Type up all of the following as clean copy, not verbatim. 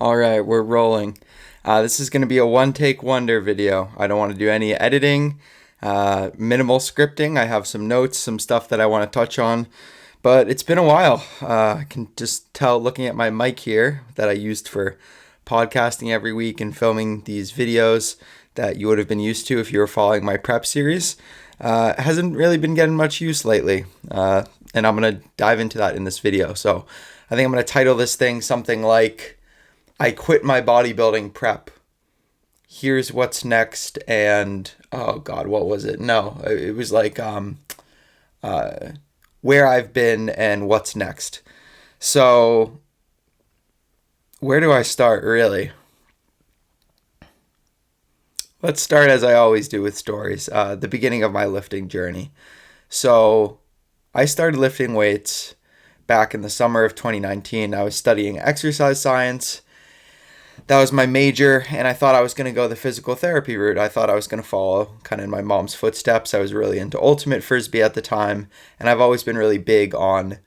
All right, we're rolling. This is going to be a one-take wonder video. I don't want to do any editing, minimal scripting. I have some notes, some stuff that I want to touch on, but it's been a while. I can just tell looking at my mic here that I used for podcasting every week and filming these videos that you would have been used to if you were following my prep series. Hasn't really been getting much use lately, and I'm going to dive into that in this video. So I think I'm going to title this thing something like I quit my bodybuilding prep. Here's what's next, and oh God, what was it? No, it was like where I've been and what's next. So where do I start, really? Let's start as I always do with stories. The beginning of my lifting journey. So I started lifting weights back in the summer of 2019. I was studying exercise science. That was my major, and I thought I was going to go the physical therapy route. I thought I was going to follow kind of in my mom's footsteps. I was really into ultimate frisbee at the time, and I've always been really big on,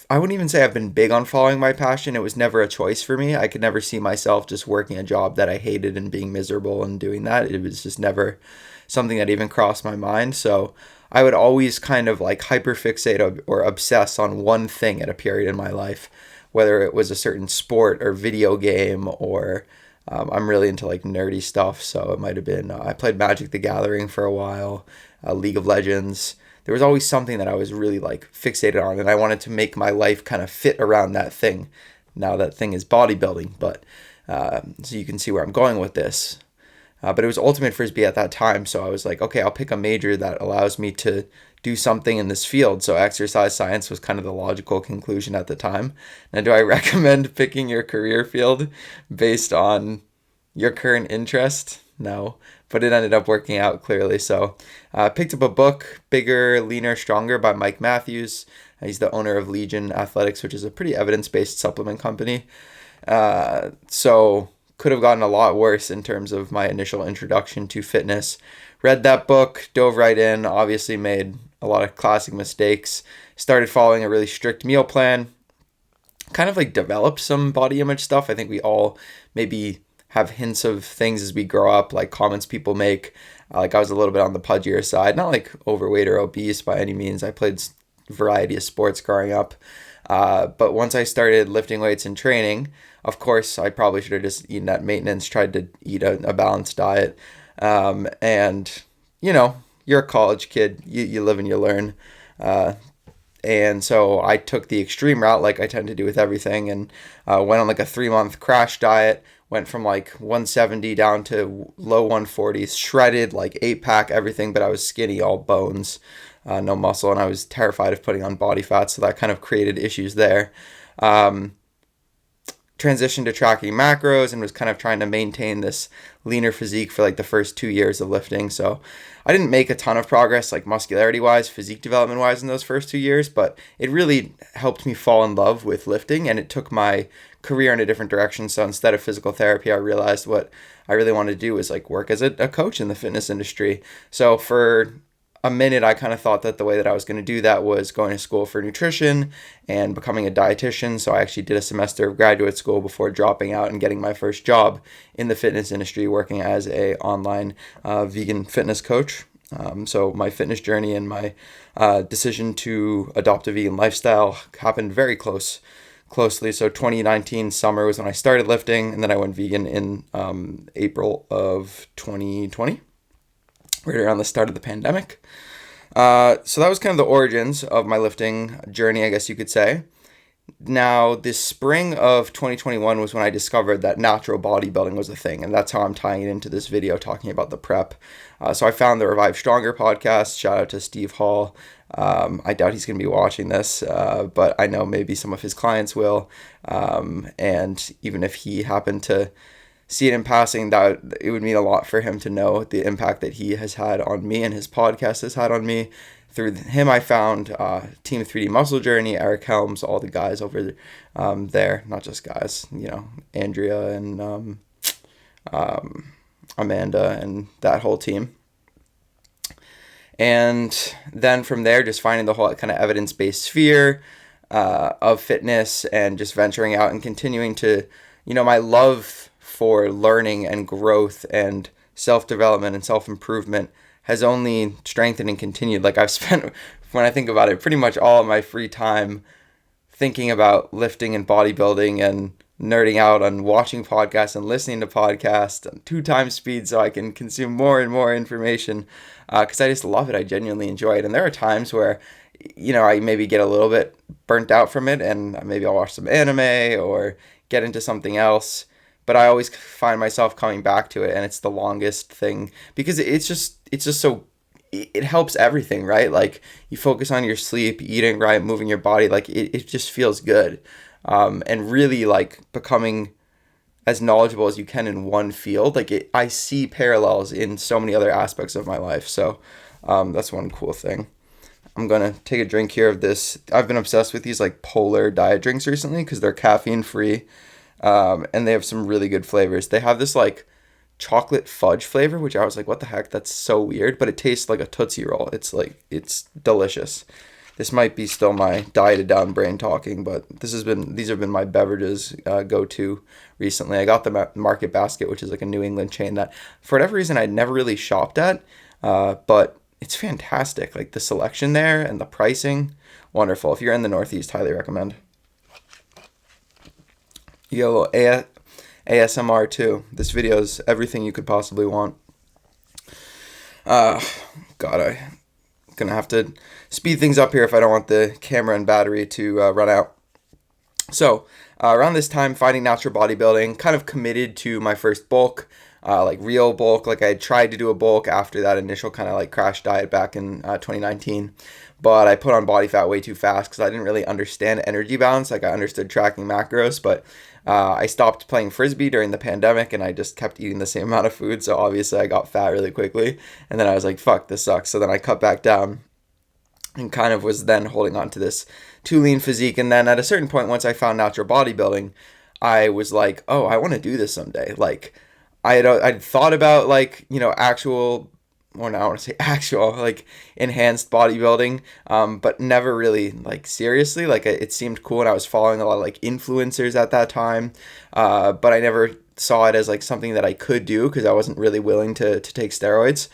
I wouldn't even say I've been big on following my passion. It was never a choice for me. I could never see myself just working a job that I hated and being miserable and doing that. It was just never something that even crossed my mind. So I would always kind of like hyperfixate or obsess on one thing at a period in my life, whether it was a certain sport or video game or I'm really into like nerdy stuff. So it might have been, I played Magic the Gathering for a while, League of Legends. There was always something that I was really like fixated on, and I wanted to make my life kind of fit around that thing. Now that thing is bodybuilding, but so you can see where I'm going with this. But it was ultimate frisbee at that time, so I was like, okay, I'll pick a major that allows me to do something in this field. So exercise science was kind of the logical conclusion at the time. Now, do I recommend picking your career field based on your current interest? No, but it ended up working out clearly. So I picked up a book, Bigger, Leaner, Stronger by Mike Matthews. He's the owner of Legion Athletics, which is a pretty evidence-based supplement company. So could have gotten a lot worse in terms of my initial introduction to fitness. Read that book, dove right in, obviously made a lot of classic mistakes, started following a really strict meal plan, kind of like developed some body image stuff. I think we all maybe have hints of things as we grow up, like comments people make. Like I was a little bit on the pudgier side, not like overweight or obese by any means. I played a variety of sports growing up. But once I started lifting weights and training, of course, I probably should have just eaten at maintenance, tried to eat a balanced diet. And, you know, you're a college kid, you live and you learn. And so I took the extreme route like I tend to do with everything and went on like a 3-month crash diet, went from like 170 down to low 140s, shredded, like 8-pack, everything, but I was skinny, all bones, no muscle, and I was terrified of putting on body fat, so that kind of created issues there. Transitioned to tracking macros and was kind of trying to maintain this leaner physique for like the first 2 years of lifting. So I didn't make a ton of progress like muscularity wise, physique development wise in those first 2 years, but it really helped me fall in love with lifting and it took my career in a different direction. So instead of physical therapy, I realized what I really wanted to do was like work as a coach in the fitness industry. So for a minute, I kind of thought that the way that I was going to do that was going to school for nutrition and becoming a dietitian. So I actually did a semester of graduate school before dropping out and getting my first job in the fitness industry, working as a online vegan fitness coach. So my fitness journey and my decision to adopt a vegan lifestyle happened very closely. So 2019 summer was when I started lifting, and then I went vegan in April of 2020. Right around the start of the pandemic. So that was kind of the origins of my lifting journey, I guess you could say. Now, this spring of 2021 was when I discovered that natural bodybuilding was a thing, and that's how I'm tying it into this video, talking about the prep. So I found the Revive Stronger podcast. Shout out to Steve Hall. I doubt he's going to be watching this, but I know maybe some of his clients will. And even if he happened to see it in passing, that it would mean a lot for him to know the impact that he has had on me and his podcast has had on me. Through him, I found Team 3D Muscle Journey, Eric Helms, all the guys over there, not just guys, you know, Andrea and Amanda and that whole team. And then from there, just finding the whole kind of evidence-based sphere of fitness and just venturing out and continuing to my love for learning and growth and self-development and self-improvement has only strengthened and continued. Like I've spent, when I think about it, pretty much all of my free time thinking about lifting and bodybuilding and nerding out on watching podcasts and listening to podcasts on 2 times speed so I can consume more and more information because I just love it. I genuinely enjoy it. And there are times where, I maybe get a little bit burnt out from it and maybe I'll watch some anime or get into something else. But I always find myself coming back to it, and it's the longest thing because it's just so it helps everything, right? Like you focus on your sleep, eating right, moving your body, like it just feels good. And really like becoming as knowledgeable as you can in one field. I see parallels in so many other aspects of my life. So that's one cool thing. I'm going to take a drink here of this. I've been obsessed with these like polar diet drinks recently because they're caffeine free. And they have some really good flavors. They have this like chocolate fudge flavor, which I was like, what the heck? That's so weird. But it tastes like a Tootsie Roll. It's delicious. This might be still my dieted down brain talking, but these have been my beverages go-to recently. I got them at Market Basket, which is like a New England chain that for whatever reason I'd never really shopped at, but it's fantastic. Like the selection there and the pricing, wonderful. If you're in the Northeast, highly recommend. You get a little ASMR too. This video is everything you could possibly want. God, I'm gonna have to speed things up here if I don't want the camera and battery to run out. So around this time, finding natural bodybuilding, kind of committed to my first bulk, like real bulk. Like I had tried to do a bulk after that initial kind of like crash diet back in 2019. But I put on body fat way too fast because I didn't really understand energy balance. Like I understood tracking macros, but I stopped playing Frisbee during the pandemic and I just kept eating the same amount of food. So obviously I got fat really quickly. And then I was like, fuck, this sucks. So then I cut back down and kind of was then holding on to this too lean physique. And then at a certain point, once I found natural bodybuilding, I was like, oh, I want to do this someday. Like I'd thought about like, actual, or now I want to say actual, like enhanced bodybuilding, but never really like seriously. Like it seemed cool and I was following a lot of like influencers at that time, but I never saw it as like something that I could do because I wasn't really willing to take steroids.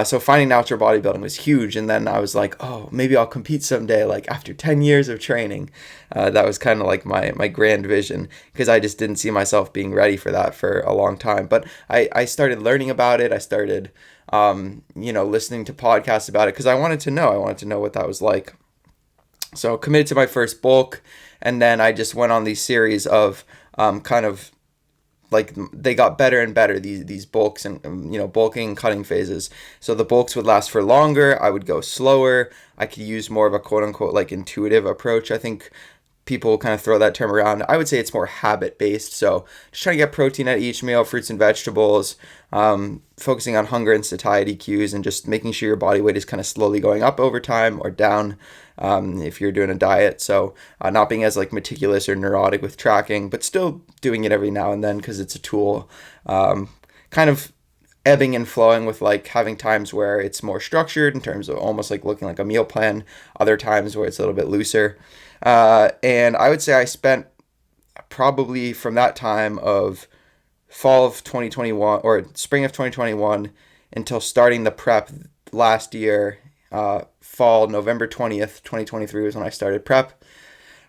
So finding natural bodybuilding was huge. And then I was like, oh, maybe I'll compete someday, like after 10 years of training. That was kind of like my grand vision because I just didn't see myself being ready for that for a long time. But I started learning about it. I started, listening to podcasts about it because I wanted to know what that was like. So committed to my first bulk. And then I just went on these series of kind of like they got better and better, these bulks and bulking and cutting phases. So the bulks would last for longer. I would go slower. I could use more of a quote unquote like intuitive approach. I think people kind of throw that term around. I would say it's more habit based. So just trying to get protein at each meal, fruits and vegetables, focusing on hunger and satiety cues, and just making sure your body weight is kind of slowly going up over time or down if you're doing a diet. So not being as like meticulous or neurotic with tracking, but still doing it every now and then because it's a tool. Kind of ebbing and flowing with like having times where it's more structured in terms of almost like looking like a meal plan, other times where it's a little bit looser. And I would say I spent probably from that time of fall of 2021 or spring of 2021 until starting the prep last year, fall November 20th, 2023 was when I started prep.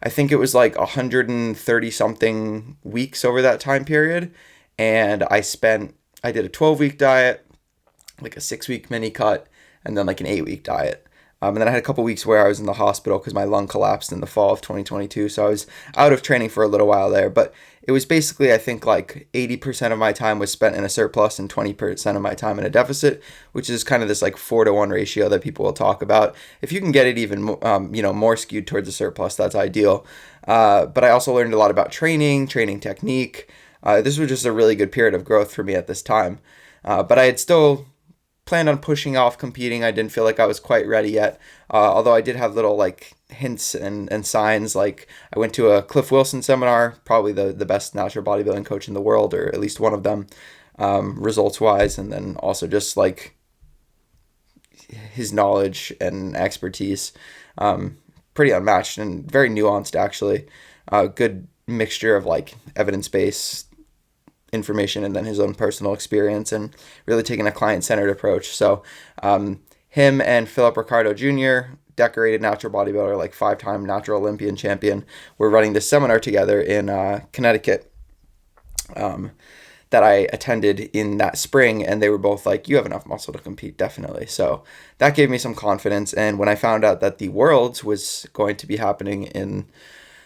I think it was like 130 something weeks over that time period. And I did a 12-week diet, like a 6-week mini cut, and then like an 8-week diet. And then I had a couple weeks where I was in the hospital because my lung collapsed in the fall of 2022. So I was out of training for a little while there. But it was basically, I think, like 80% of my time was spent in a surplus and 20% of my time in a deficit, which is kind of this like 4-to-1 ratio that people will talk about. If you can get it even more skewed towards a surplus, that's ideal. But I also learned a lot about training technique. This was just a really good period of growth for me at this time. But I had still planned on pushing off competing. I didn't feel like I was quite ready yet, although I did have little like hints and signs. Like I went to a Cliff Wilson seminar, probably the best natural bodybuilding coach in the world, or at least one of them, results wise, and then also just like his knowledge and expertise, pretty unmatched and very nuanced actually. Good mixture of like evidence-based information and then his own personal experience, and really taking a client-centered approach. So him and Philip Ricardo Jr., decorated natural bodybuilder, like 5-time natural Olympian champion, were running this seminar together in Connecticut that I attended in that spring, and they were both like, you have enough muscle to compete, definitely. So that gave me some confidence. And when I found out that the Worlds was going to be happening in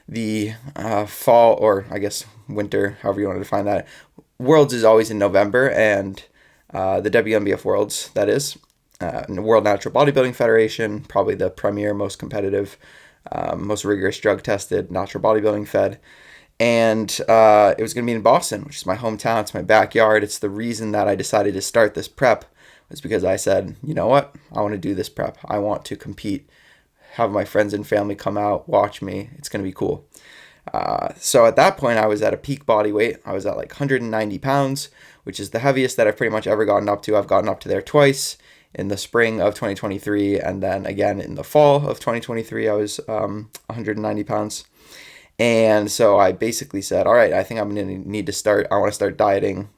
the fall, or I guess winter, however you want to define that, Worlds is always in November, and the WNBF Worlds, that is, World Natural Bodybuilding Federation, probably the premier, most competitive, most rigorous drug-tested natural bodybuilding fed. And it was going to be in Boston, which is my hometown. It's my backyard. It's the reason that I decided to start this prep, was because I said, you know what? I want to do this prep. I want to compete, have my friends and family come out, watch me. It's going to be cool. So at that point, I was at a peak body weight. I was at like 190 pounds, which is the heaviest that I've pretty much ever gotten up to. I've gotten up to there twice, in the spring of 2023, and then again in the fall of 2023, I was 190 pounds. And so I basically said, all right, I think I'm going to need to start, I want to start dieting,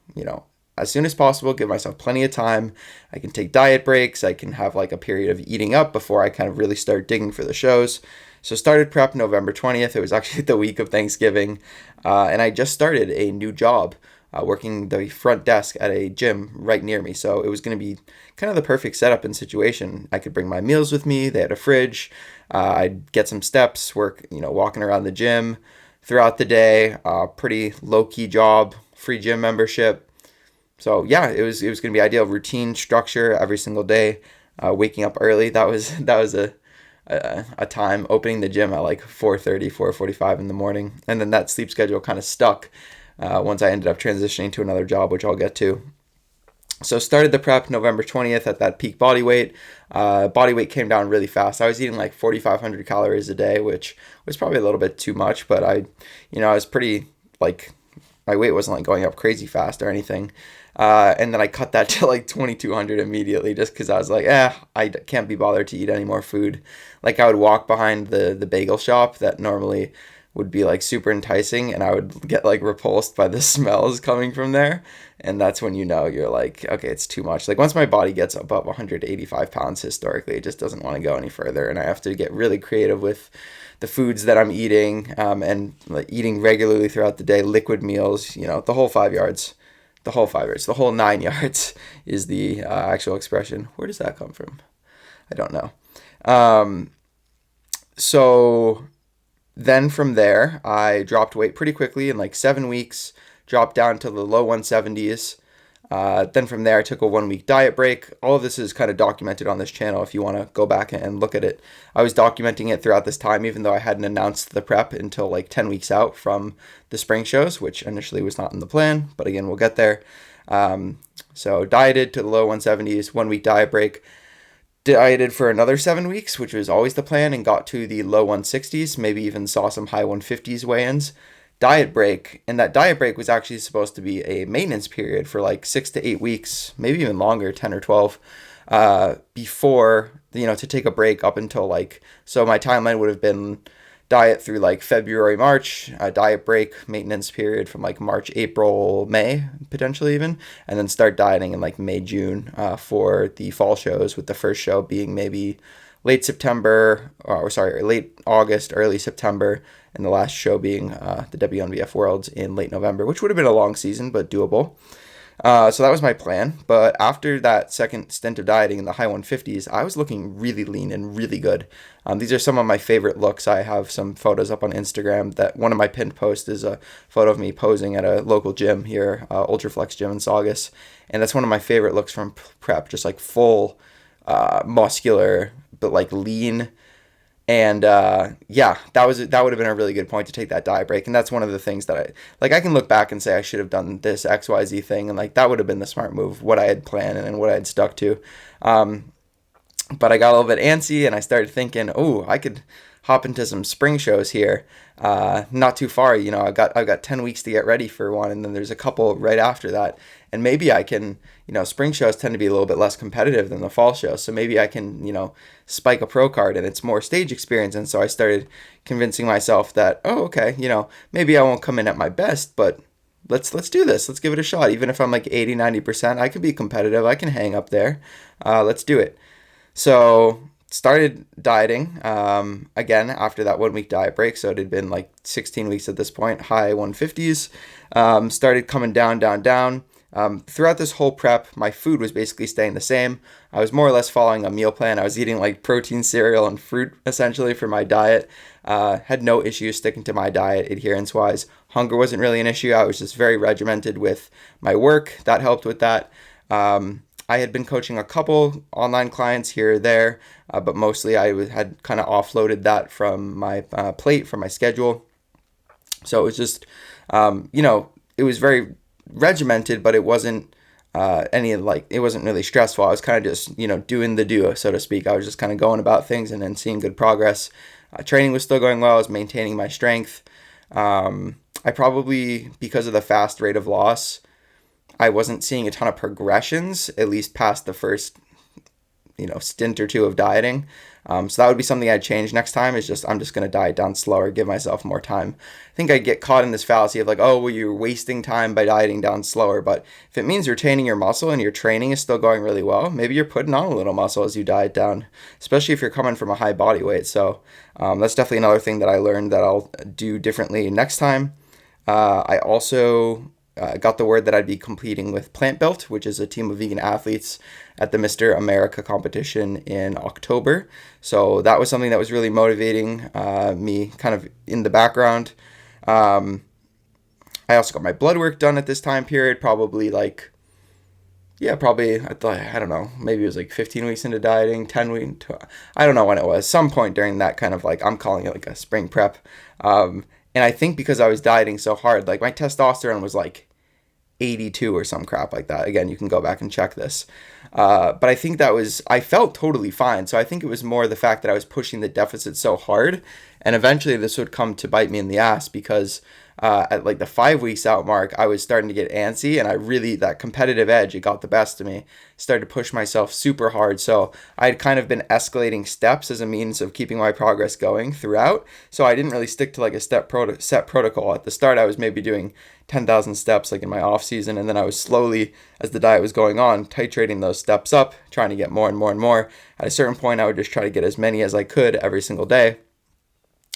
as soon as possible, give myself plenty of time. I can take diet breaks. I can have like a period of eating up before I kind of really start digging for the shows. So started prep November 20th. It was actually the week of Thanksgiving. And I just started a new job, working the front desk at a gym right near me. So it was going to be kind of the perfect setup and situation. I could bring my meals with me. They had a fridge. I'd get some steps, work, walking around the gym throughout the day. Pretty low-key job, free gym membership. So yeah, it was going to be ideal. Routine, structure every single day. Waking up early. That was a time, opening the gym at like 4:30, 4:45 in the morning. And then that sleep schedule kind of stuck once I ended up transitioning to another job, which I'll get to. So started the prep November 20th at that peak body weight. Body weight came down really fast. I was eating like 4,500 calories a day, which was probably a little bit too much, but I was pretty, like, my weight wasn't like going up crazy fast or anything. And then I cut that to like 2,200 immediately, just because I was like, I can't be bothered to eat any more food. Like, I would walk behind the bagel shop that normally would be like super enticing, and I would get like repulsed by the smells coming from there. And that's when you're like, okay, it's too much. Like, once my body gets above 185 pounds historically, it just doesn't want to go any further, and I have to get really creative with the foods that I'm eating, and like eating regularly throughout the day, liquid meals, the whole 5 yards. The whole 5 yards, the whole 9 yards is the actual expression. Where does that come from? I don't know. So then from there, I dropped weight pretty quickly in like 7 weeks, dropped down to the low 170s. Then from there, I took a 1-week diet break. All of this is kind of documented on this channel if you want to go back and look at it. I was documenting it throughout this time, even though I hadn't announced the prep until like 10 weeks out from the spring shows, which initially was not in the plan, but again, we'll get there. So dieted to the low 170s, 1-week diet break. Dieted for another 7 weeks, which was always the plan, and got to the low 160s, maybe even saw some high 150s weigh-ins. Diet break, and that diet break was actually supposed to be a maintenance period for like 6 to 8 weeks, maybe even longer, 10 or 12, before, to take a break up until like, so my timeline would have been diet through like February, March, diet break, maintenance period from like March, April, May, potentially even, and then start dieting in like May, June for the fall shows, with the first show being maybe late August, early September, and the last show being the WNBF Worlds in late November, which would have been a long season, but doable. So that was my plan. But after that second stint of dieting in the high 150s, I was looking really lean and really good. These are some of my favorite looks. I have some photos up on Instagram. That one of my pinned posts is a photo of me posing at a local gym here, Ultraflex Gym in Saugus. And that's one of my favorite looks from prep, just like full muscular, but like lean. And that would have been a really good point to take that diet break. And that's one of the things that I can look back and say I should have done this XYZ thing, and like that would have been the smart move, what I had planned and what I had stuck to. But I got a little bit antsy, and I started thinking, I could hop into some spring shows here, not too far. I've got 10 weeks to get ready for one, and then there's a couple right after that, and maybe I can, spring shows tend to be a little bit less competitive than the fall shows, so maybe I can, spike a pro card, and it's more stage experience. And so I started convincing myself that, okay, maybe I won't come in at my best, but let's do this. Let's give it a shot. Even if I'm like 80, 90%, I can be competitive. I can hang up there. Let's do it. So started dieting again after that 1 week diet break. So it had been like 16 weeks at this point, high 150s. Started coming down, down, down. Throughout this whole prep, my food was basically staying the same. I was more or less following a meal plan. I was eating like protein, cereal, and fruit essentially for my diet. Had no issues sticking to my diet adherence wise. Hunger wasn't really an issue. I was just very regimented with my work. That helped with that. I had been coaching a couple online clients here or there, but mostly had kind of offloaded that from my plate, from my schedule. So it was just, it was very regimented, but it wasn't it wasn't really stressful. I was kind of just, doing the do, so to speak. I was just kind of going about things and then seeing good progress. Training was still going well. I was maintaining my strength. I probably, because of the fast rate of loss, I wasn't seeing a ton of progressions, at least past the first, stint or two of dieting. So that would be something I'd change next time. I'm just going to diet down slower, give myself more time. I think I get caught in this fallacy of like, oh, well, you're wasting time by dieting down slower. But if it means you're retaining your muscle and your training is still going really well, maybe you're putting on a little muscle as you diet down, especially if you're coming from a high body weight. So that's definitely another thing that I learned that I'll do differently next time. I also got the word that I'd be competing with Plant Built, which is a team of vegan athletes at the Mr. America competition in October. So that was something that was really motivating me kind of in the background. I also got my blood work done at this time period, probably I don't know, maybe it was like 15 weeks into dieting, 10 weeks, I don't know when it was, some point during that kind of I'm calling it like a spring prep. And I think because I was dieting so hard, like my testosterone was like 82 or some crap like that. Again, you can go back and check this. But I think I felt totally fine. So I think it was more the fact that I was pushing the deficit so hard. And eventually this would come to bite me in the ass because at like the 5 weeks out mark, I was starting to get antsy and that competitive edge, it got the best of me. Started to push myself super hard. So I had kind of been escalating steps as a means of keeping my progress going throughout. So I didn't really stick to like a set protocol. At the start, I was maybe doing 10,000 steps like in my off season. And then I was slowly, as the diet was going on, titrating those steps up, trying to get more and more and more. At a certain point, I would just try to get as many as I could every single day.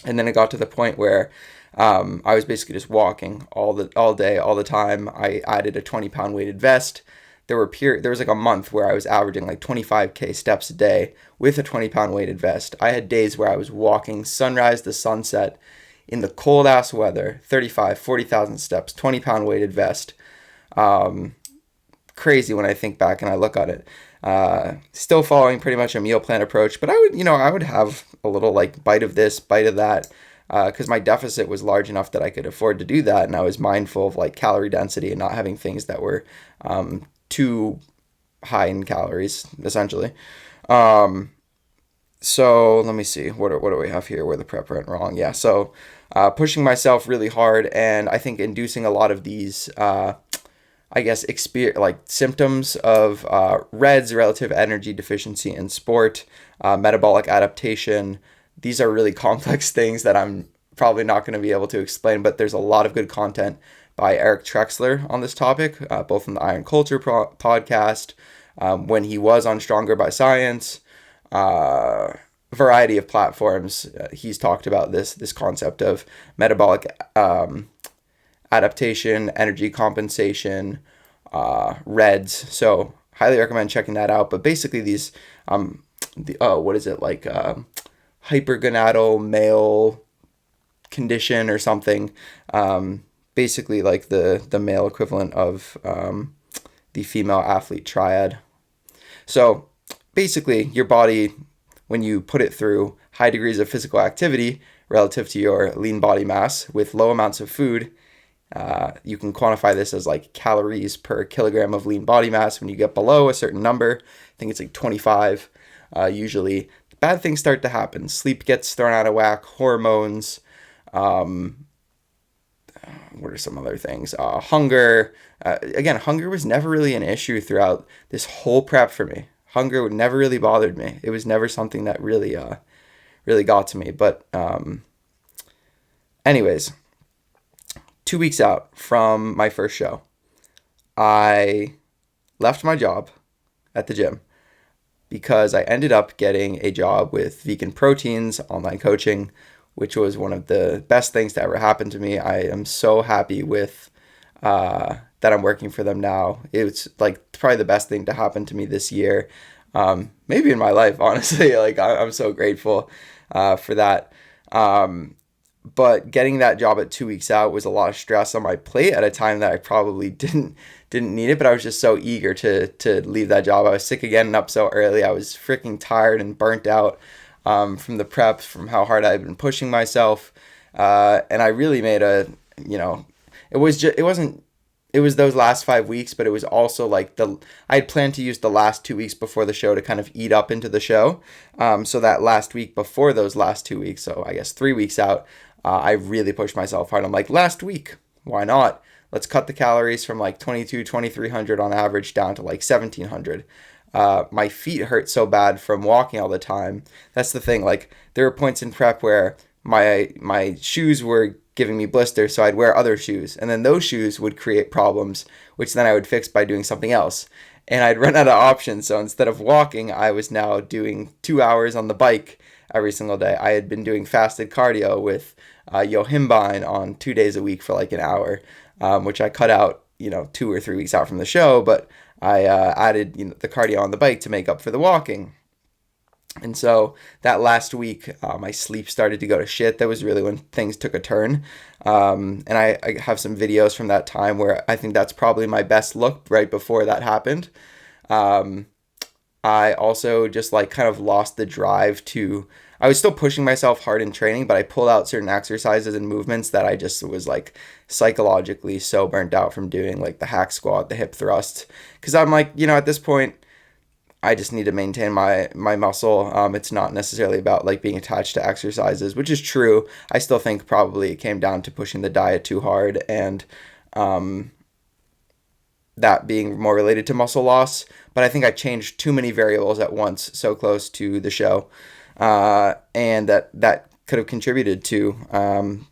And then it got to the point where I was basically just walking all day, all the time. I added a 20-pound weighted vest. There was like a month where I was averaging like 25K steps a day with a 20-pound weighted vest. I had days where I was walking sunrise to sunset in the cold ass weather, 35, 40,000 steps, 20-pound weighted vest. Crazy when I think back and I look at it. Still following pretty much a meal plan approach, but I would have a little like bite of this, bite of that, because my deficit was large enough that I could afford to do that, and I was mindful of like calorie density and not having things that were too high in calories, essentially. So let me see, what do we have here where the prep went wrong? Yeah, so pushing myself really hard, and I think inducing a lot of these symptoms of REDS, relative energy deficiency in sport, metabolic adaptation. These are really complex things that I'm probably not going to be able to explain, but there's a lot of good content by Eric Trexler on this topic, both in the Iron Culture podcast, when he was on Stronger by Science, variety of platforms. He's talked about this concept of metabolic adaptation, energy compensation, REDS. So highly recommend checking that out. But basically these, hypergonadal male condition or something. Basically like the male equivalent of the female athlete triad. So basically your body, when you put it through high degrees of physical activity relative to your lean body mass with low amounts of food, you can quantify this as like calories per kilogram of lean body mass. When you get below a certain number, I think it's like 25, usually bad things start to happen. Sleep gets thrown out of whack, hormones, what are some other things? Hunger. Again, hunger was never really an issue throughout this whole prep for me. Hunger never really bothered me. It was never something that really got to me. But anyways, 2 weeks out from my first show, I left my job at the gym because I ended up getting a job with Vegan Proteins online coaching, which was one of the best things to ever happen to me. I am so happy with that I'm working for them now. It's like probably the best thing to happen to me this year, maybe in my life, honestly. Like I'm so grateful for that. But getting that job at 2 weeks out was a lot of stress on my plate at a time that I probably didn't need it, but I was just so eager to leave that job. I was sick of getting up so early. I was freaking tired and burnt out from the prep, from how hard I'd been pushing myself. And I really made it was those last 5 weeks, but it was also like I had planned to use the last 2 weeks before the show to kind of eat up into the show. So that last week before those last 2 weeks, so I guess 3 weeks out, I really pushed myself hard. I'm like, last week, why not? Let's cut the calories from like 2,300 on average down to like 1,700. My feet hurt so bad from walking all the time. That's the thing. Like there were points in prep where my shoes were giving me blisters, so I'd wear other shoes, and then those shoes would create problems, which then I would fix by doing something else. And I'd run out of options. So instead of walking, I was now doing 2 hours on the bike every single day. I had been doing fasted cardio with Yohimbine on 2 days a week for like an hour, which I cut out, 2 or 3 weeks out from the show, but I added the cardio on the bike to make up for the walking. And so that last week, my sleep started to go to shit. That was really when things took a turn. And I have some videos from that time where I think that's probably my best look right before that happened. I also just like kind of lost the drive I was still pushing myself hard in training, but I pulled out certain exercises and movements that I just was like psychologically so burnt out from doing, like the hack squat, the hip thrust. Because I'm like, at this point, I just need to maintain my muscle. It's not necessarily about like being attached to exercises, which is true. I still think probably it came down to pushing the diet too hard and that being more related to muscle loss. But I think I changed too many variables at once so close to the show. And that could have contributed to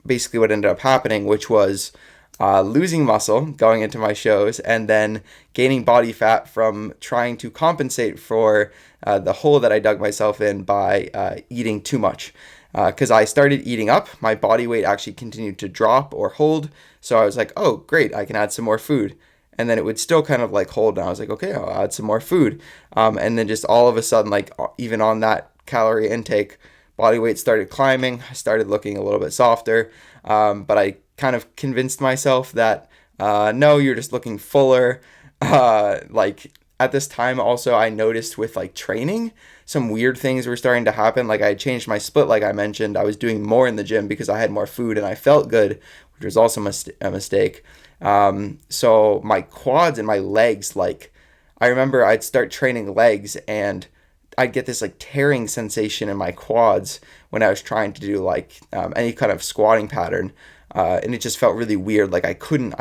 basically what ended up happening, which was losing muscle going into my shows and then gaining body fat from trying to compensate for the hole that I dug myself in by eating too much. Because I started eating up, my body weight actually continued to drop or hold. So I was like, oh, great, I can add some more food. And then it would still kind of like hold. And I was like, okay, I'll add some more food. And then just all of a sudden, like even on that calorie intake, body weight started climbing. I started looking a little bit softer. But I kind of convinced myself that, no, you're just looking fuller. Like at this time also, I noticed with like training, some weird things were starting to happen. Like I changed my split, like I mentioned. I was doing more in the gym because I had more food and I felt good, which was also a mistake. So my quads and my legs, like I remember I'd start training legs and I'd get this like tearing sensation in my quads when I was trying to do like any kind of squatting pattern. And it just felt really weird. Like I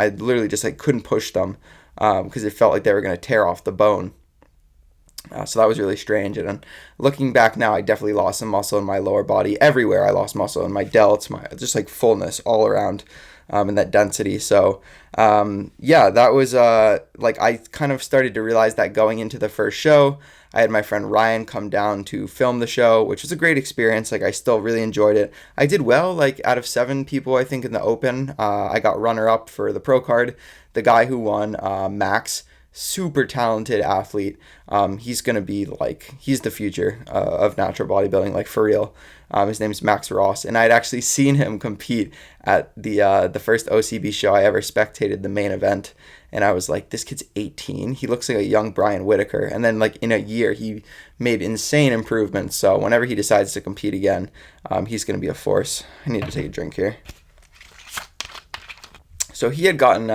literally just like couldn't push them because it felt like they were going to tear off the bone. So that was really strange. And looking back now, I definitely lost some muscle in my lower body. Everywhere I lost muscle in my delts, my just like fullness all around. And that density. So, that was, like, I kind of started to realize that going into the first show. I had my friend Ryan come down to film the show, which was a great experience. Like, I still really enjoyed it. I did well, like, out of 7 people, I think, in the open. I got runner-up for the pro card. The guy who won, Max, super talented athlete. He's going to be, like, he's the future of natural bodybuilding, like, for real. His name's Max Ross, and I'd actually seen him compete at the first OCB show I ever spectated, the main event, and I was like, this kid's 18. He looks like a young Brian Whitaker, and then like in a year, he made insane improvements. So whenever he decides to compete again, he's going to be a force. I need to take a drink here. So he had gotten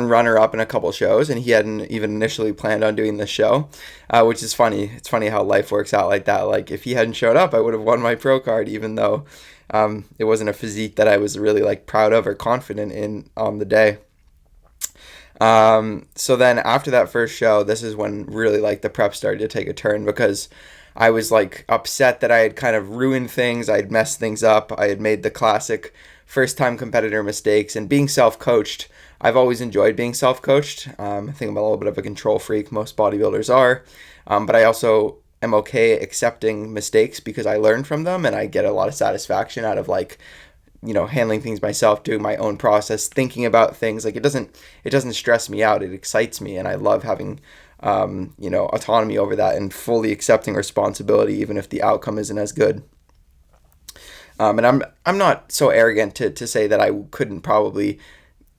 runner-up in a couple shows, and he hadn't even initially planned on doing this show, which is funny. It's funny how life works out like that. Like, if he hadn't showed up, I would have won my pro card, even though it wasn't a physique that I was really, like, proud of or confident in on the day. So then after that first show, this is when really, like, the prep started to take a turn, because I was like upset that I had kind of ruined things. I had messed things up. I had made the classic first time competitor mistakes, and being self-coached, I've always enjoyed being self-coached. I think I'm a little bit of a control freak. Most bodybuilders are. But I also am okay accepting mistakes because I learn from them and I get a lot of satisfaction out of like, handling things myself, doing my own process, thinking about things. Like it doesn't stress me out. It excites me, and I love having autonomy over that and fully accepting responsibility, even if the outcome isn't as good. And I'm not so arrogant to say that I couldn't probably,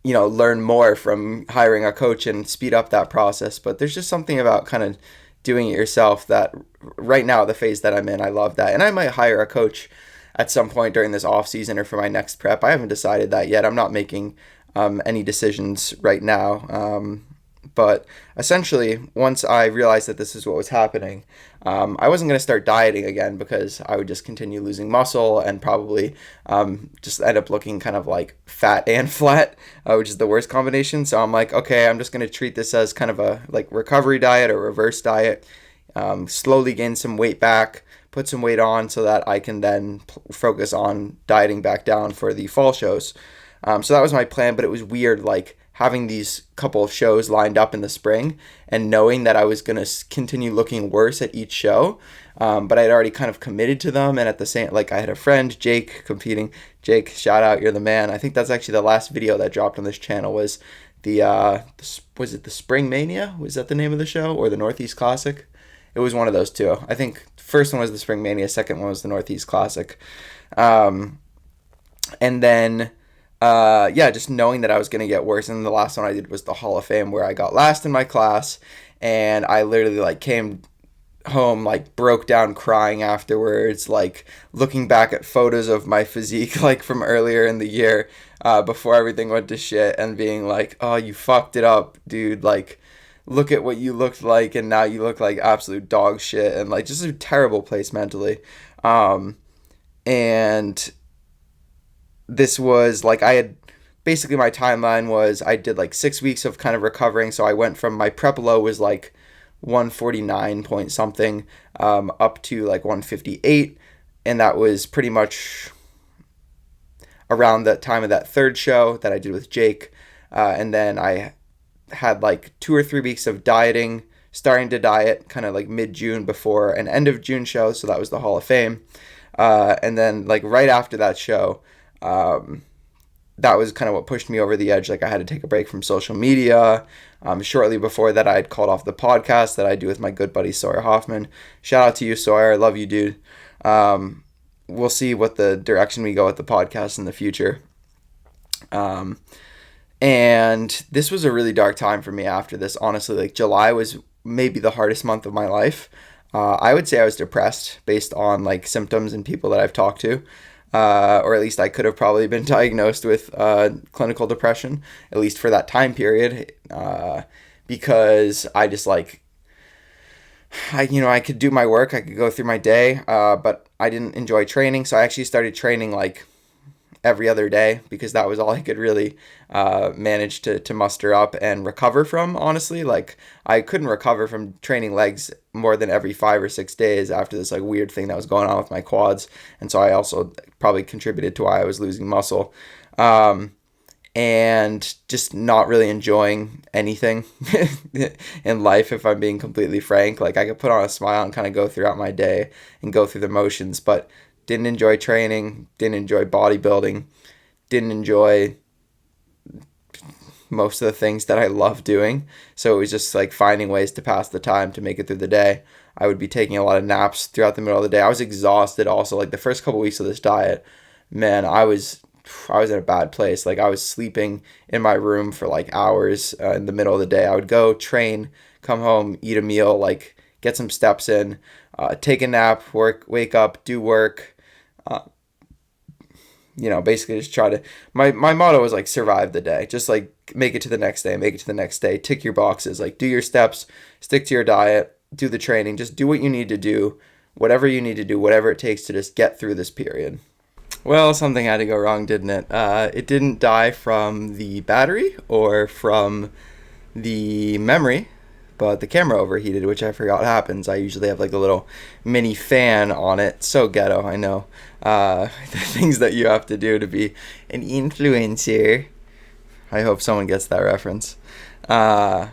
learn more from hiring a coach and speed up that process. But there's just something about kind of doing it yourself that right now, the phase that I'm in, I love that. And I might hire a coach at some point during this off season or for my next prep. I haven't decided that yet. I'm not making any decisions right now. But essentially, once I realized that this is what was happening, I wasn't going to start dieting again because I would just continue losing muscle and probably just end up looking kind of like fat and flat, which is the worst combination. So I'm like, okay, I'm just going to treat this as kind of a like recovery diet or reverse diet, slowly gain some weight back, put some weight on so that I can then focus on dieting back down for the fall shows. So that was my plan, but it was weird, like having these couple of shows lined up in the spring and knowing that I was going to continue looking worse at each show. But I'd already kind of committed to them. And at the same, like I had a friend, Jake, competing. Jake, shout out, you're the man. I think that's actually the last video that dropped on this channel was was it the Spring Mania? Was that the name of the show, or the Northeast Classic? It was one of those two. I think first one was the Spring Mania, second one was the Northeast Classic. And then just knowing that I was going to get worse. And the last one I did was the Hall of Fame, where I got last in my class, and I literally like came home, like broke down crying afterwards, like looking back at photos of my physique, like from earlier in the year, before everything went to shit, and being like, oh, you fucked it up, dude. Like, look at what you looked like, and now you look like absolute dog shit, and like just a terrible place mentally. And this was like, I had basically, my timeline was I did like 6 weeks of kind of recovering. So I went from my prep low was like 149 point something up to like 158. And that was pretty much around the time of that third show that I did with Jake. And then I had like 2 or 3 weeks of dieting, starting to diet kind of like mid-June before an end of June show. So that was the Hall of Fame. And then like right after that show, that was kind of what pushed me over the edge. Like I had to take a break from social media. Shortly before that, I had called off the podcast that I do with my good buddy Sawyer Hoffman. Shout out to you, Sawyer. I love you, dude. We'll see what the direction we go with the podcast in the future. And this was a really dark time for me after this. Honestly, like July was maybe the hardest month of my life. I would say I was depressed based on like symptoms and people that I've talked to. Or at least I could have probably been diagnosed with clinical depression, at least for that time period, because I just like, I could do my work, I could go through my day, but I didn't enjoy training, so I actually started training like every other day because that was all I could really manage to muster up and recover from, honestly. Like I couldn't recover from training legs more than every 5 or 6 days after this like weird thing that was going on with my quads, and so I also probably contributed to why I was losing muscle, and just not really enjoying anything in life, if I'm being completely frank. Like I could put on a smile and kind of go throughout my day and go through the motions, but didn't enjoy training, didn't enjoy bodybuilding, didn't enjoy most of the things that I love doing. So it was just like finding ways to pass the time to make it through the day. I would be taking a lot of naps throughout the middle of the day. I was exhausted also. Like the first couple weeks of this diet, man, I was in a bad place. Like I was sleeping in my room for like hours in the middle of the day. I would go train, come home, eat a meal, like get some steps in, take a nap, wake up, do work. Basically just try to, my motto was like survive the day, just like make it to the next day, tick your boxes, like do your steps, stick to your diet, do the training, just do what you need to do, whatever you need to do, whatever it takes to just get through this period. Well, something had to go wrong, didn't it? It didn't die from the battery or from the memory, but the camera overheated, which I forgot happens. I usually have like a little mini fan on it. So ghetto, I know. The things that you have to do to be an influencer. I hope someone gets that reference. Where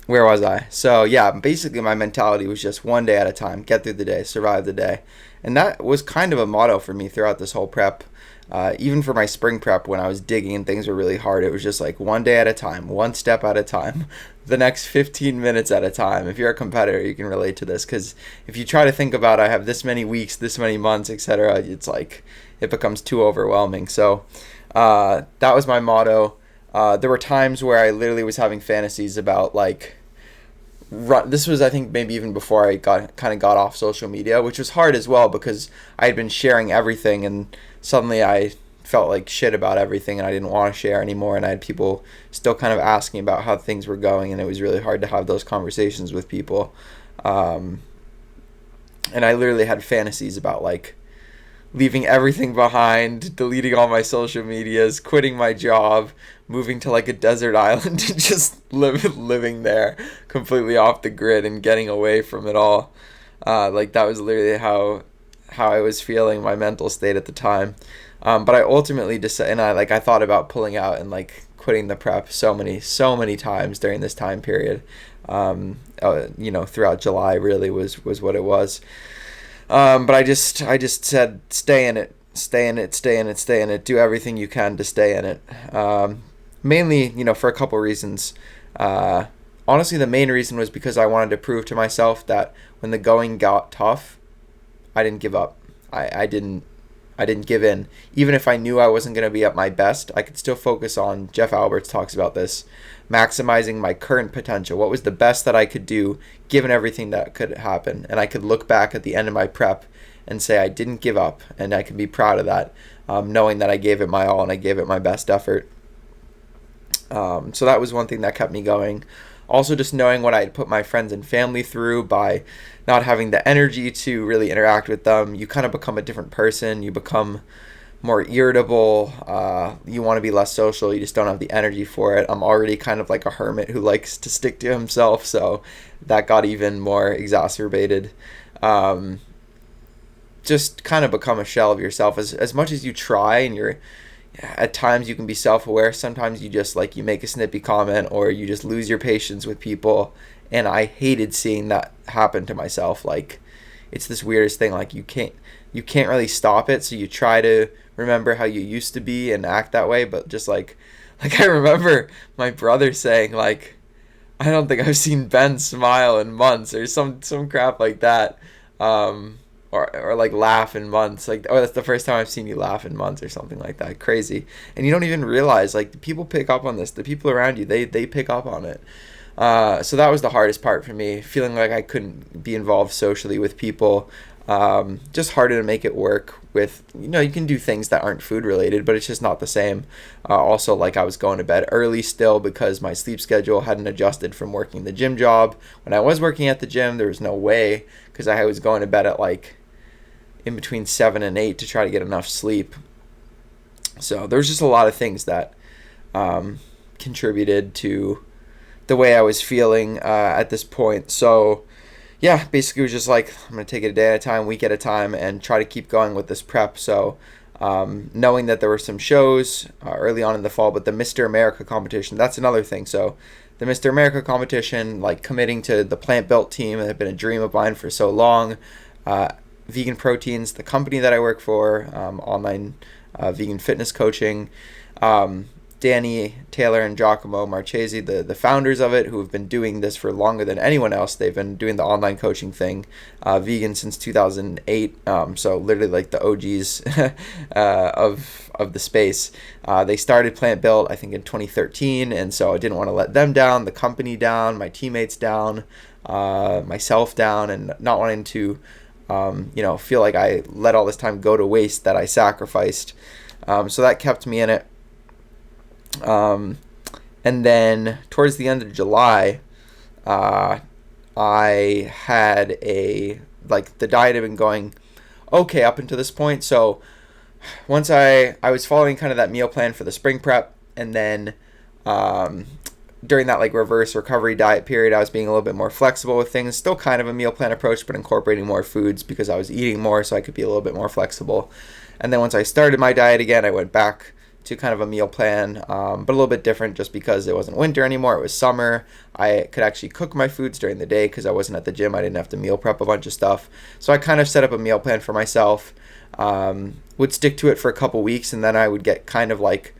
was I? So yeah, basically my mentality was just one day at a time, get through the day, survive the day. And that was kind of a motto for me throughout this whole prep. Even for my spring prep when I was digging and things were really hard, it was just like one day at a time, one step at a time, the next 15 minutes at a time. If you're a competitor, you can relate to this, because if you try to think about I have this many weeks, this many months, etc., it's like it becomes too overwhelming. So that was my motto. There were times where I literally was having fantasies about like this was, I think, maybe even before I got off social media, which was hard as well because I had been sharing everything and suddenly I felt like shit about everything and I didn't want to share anymore, and I had people still kind of asking about how things were going, and it was really hard to have those conversations with people. And I literally had fantasies about like leaving everything behind, deleting all my social medias, quitting my job, moving to like a desert island and just living there completely off the grid and getting away from it all. Like that was literally how I was feeling, my mental state at the time. But I ultimately decided, and I thought about pulling out and like quitting the prep so many times during this time period. Throughout July really was what it was. But I just said, stay in it, do everything you can to stay in it. Mainly, for a couple reasons. Honestly, the main reason was because I wanted to prove to myself that when the going got tough, I didn't give up. I didn't give in. Even if I knew I wasn't going to be at my best, I could still focus on, Jeff Alberts talks about this, maximizing my current potential. What was the best that I could do given everything that could happen? And I could look back at the end of my prep and say I didn't give up, and I could be proud of that, knowing that I gave it my all and I gave it my best effort. So that was one thing that kept me going. Also, just knowing what I had put my friends and family through by not having the energy to really interact with them. You kind of become a different person. You become more irritable. You want to be less social. You just don't have the energy for it. I'm already kind of like a hermit who likes to stick to himself, so that got even more exacerbated. Just kind of become a shell of yourself. As much as you try, and you're at times you can be self-aware, sometimes you just like you make a snippy comment or you just lose your patience with people, and I hated seeing that happen to myself. Like it's this weirdest thing, like you can't really stop it, so you try to remember how you used to be and act that way, but just like I remember my brother saying like, I don't think I've seen Ben smile in months, or some crap like that. Or like laugh in months, like, oh, that's the first time I've seen you laugh in months, or something like that. Crazy. And you don't even realize, like, people pick up on this. The people around you, they pick up on it. So that was the hardest part for me, feeling like I couldn't be involved socially with people. Just harder to make it work with, you can do things that aren't food related, but it's just not the same. Also, like, I was going to bed early still because my sleep schedule hadn't adjusted from working the gym job. When I was working at the gym, there was no way, because I was going to bed at like in between 7 and 8 to try to get enough sleep. So there's just a lot of things that contributed to the way I was feeling at this point. So yeah, basically it was just like, I'm going to take it a day at a time, week at a time, and try to keep going with this prep. So knowing that there were some shows early on in the fall, but the Mr. America competition, that's another thing. So the Mr. America competition, like committing to the Plant Built team, it had been a dream of mine for so long. Vegan Proteins, the company that I work for, online vegan fitness coaching. Danny, Taylor, and Giacomo Marchesi, the founders of it, who have been doing this for longer than anyone else. They've been doing the online coaching thing, vegan since 2008. So literally like the OGs of the space. They started Plant Built, I think, in 2013, and so I didn't want to let them down, the company down, my teammates down, myself down, and not wanting to feel like I let all this time go to waste that I sacrificed. So that kept me in it. And then towards the end of July, I had the diet had been going okay up until this point. So once I was following kind of that meal plan for the spring prep, and then during that like reverse recovery diet period, I was being a little bit more flexible with things. Still kind of a meal plan approach, but incorporating more foods because I was eating more, so I could be a little bit more flexible. And then once I started my diet again, I went back to kind of a meal plan, but a little bit different just because it wasn't winter anymore. It was summer. I could actually cook my foods during the day because I wasn't at the gym. I didn't have to meal prep a bunch of stuff. So I kind of set up a meal plan for myself, would stick to it for a couple weeks, and then I would get kind of like